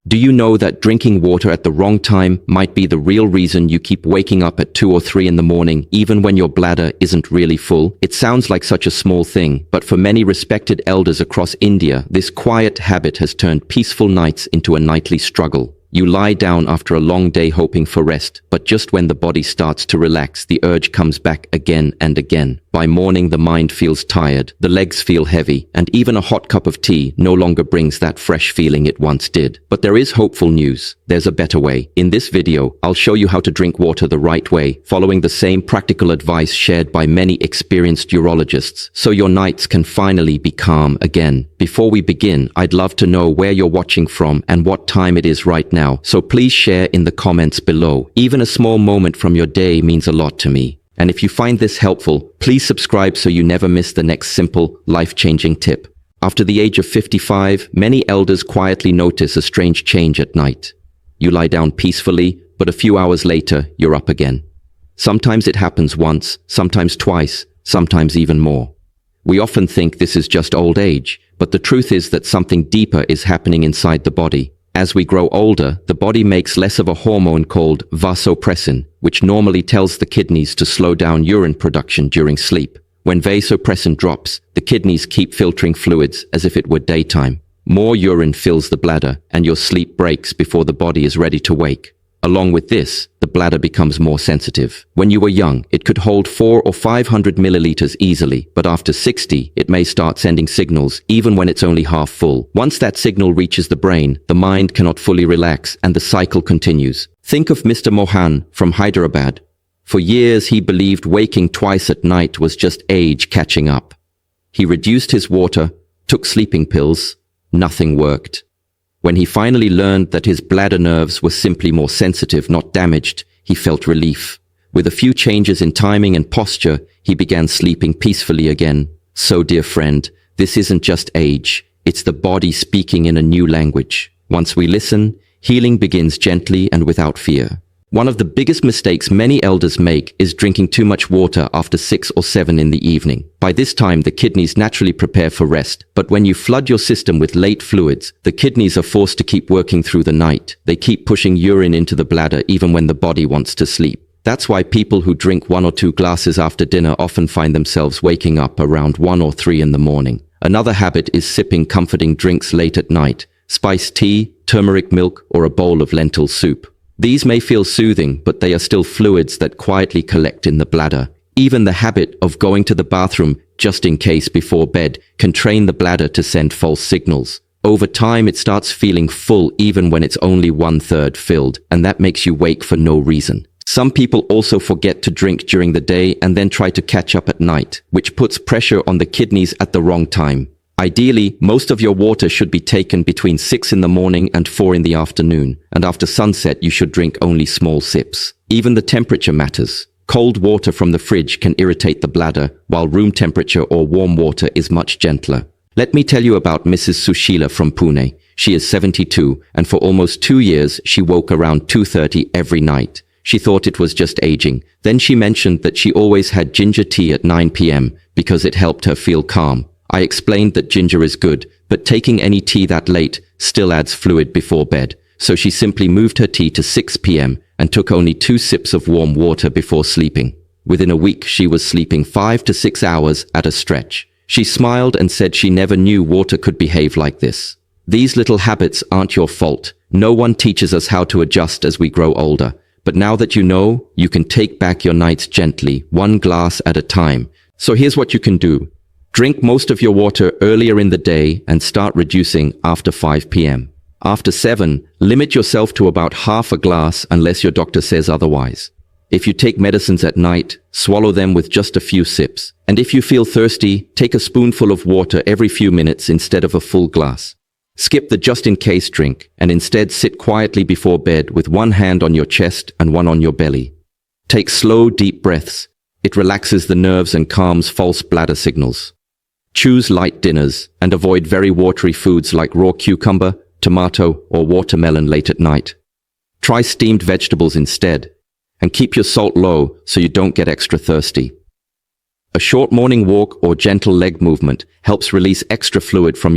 Do you know that drinking water at the wrong time might be the real reason you keep waking up at 2 or 3 in the morning, even when your bladder isn't really full? It sounds like such a small thing, but for many respected elders across India, this quiet habit has turned peaceful nights into a nightly struggle. You lie down after a long day hoping for rest, but just when the body starts to relax, the urge comes back again and again. By morning, the mind feels tired, the legs feel heavy, and even a hot cup of tea no longer brings that fresh feeling it once did. But there is hopeful news. There's a better way. In this video, I'll show you how to drink water the right way, following the same practical advice shared by many experienced urologists, so your nights can finally be calm again. Before we begin, I'd love to know where you're watching from and what time it is right now, so please share in the comments below. Even a small moment from your day means a lot to me. And if you find this helpful, please subscribe so you never miss the next simple, life-changing tip. After the age of 55, many elders quietly notice a strange change at night. You lie down peacefully, but a few hours later, you're up again. Sometimes it happens once, sometimes twice, sometimes even more. We often think this is just old age, but the truth is that something deeper is happening inside the body. As we grow older, the body makes less of a hormone called vasopressin, which normally tells the kidneys to slow down urine production during sleep. When vasopressin drops, the kidneys keep filtering fluids as if it were daytime. More urine fills the bladder, and your sleep breaks before the body is ready to wake. Along with this, the bladder becomes more sensitive. When you were young, it could hold 400 or 500 milliliters easily, but after 60, it may start sending signals even when it's only half full. Once that signal reaches the brain, the mind cannot fully relax and the cycle continues. Think of Mr. Mohan from Hyderabad. For years, he believed waking twice at night was just age catching up. He reduced his water, took sleeping pills. Nothing worked. When he finally learned that his bladder nerves were simply more sensitive, not damaged, he felt relief. With a few changes in timing and posture, he began sleeping peacefully again. So, dear friend, this isn't just age. It's the body speaking in a new language. Once we listen, healing begins gently and without fear. One of the biggest mistakes many elders make is drinking too much water after 6 or 7 in the evening. By this time, the kidneys naturally prepare for rest, but when you flood your system with late fluids, the kidneys are forced to keep working through the night. They keep pushing urine into the bladder even when the body wants to sleep. That's why people who drink 1 or 2 glasses after dinner often find themselves waking up around 1 or 3 in the morning. Another habit is sipping comforting drinks late at night, spiced tea, turmeric milk, or a bowl of lentil soup. These may feel soothing, but they are still fluids that quietly collect in the bladder. Even the habit of going to the bathroom just in case before bed can train the bladder to send false signals. Over time, it starts feeling full even when it's only 1/3 filled, and that makes you wake for no reason. Some people also forget to drink during the day and then try to catch up at night, which puts pressure on the kidneys at the wrong time. Ideally, most of your water should be taken between 6 in the morning and 4 in the afternoon, and after sunset you should drink only small sips. Even the temperature matters. Cold water from the fridge can irritate the bladder, while room temperature or warm water is much gentler. Let me tell you about Mrs. Sushila from Pune. She is 72, and for almost 2 years she woke around 2:30 every night. She thought it was just aging. Then she mentioned that she always had ginger tea at 9 p.m. because it helped her feel calm. I explained that ginger is good, but taking any tea that late still adds fluid before bed. So she simply moved her tea to 6 p.m. and took only 2 sips of warm water before sleeping. Within a week, she was sleeping 5 to 6 hours at a stretch. She smiled and said she never knew water could behave like this. These little habits aren't your fault. No one teaches us how to adjust as we grow older. But now that you know, you can take back your nights gently, 1 glass at a time. So here's what you can do. Drink most of your water earlier in the day and start reducing after 5 p.m. After 7, limit yourself to about half a glass unless your doctor says otherwise. If you take medicines at night, swallow them with just a few sips. And if you feel thirsty, take a spoonful of water every few minutes instead of a full glass. Skip the just-in-case drink and instead sit quietly before bed with 1 hand on your chest and 1 on your belly. Take slow, deep breaths. It relaxes the nerves and calms false bladder signals. Choose light dinners and avoid very watery foods like raw cucumber, tomato, or watermelon late at night. Try steamed vegetables instead, and keep your salt low so you don't get extra thirsty. A short morning walk or gentle leg movement helps release extra fluid from your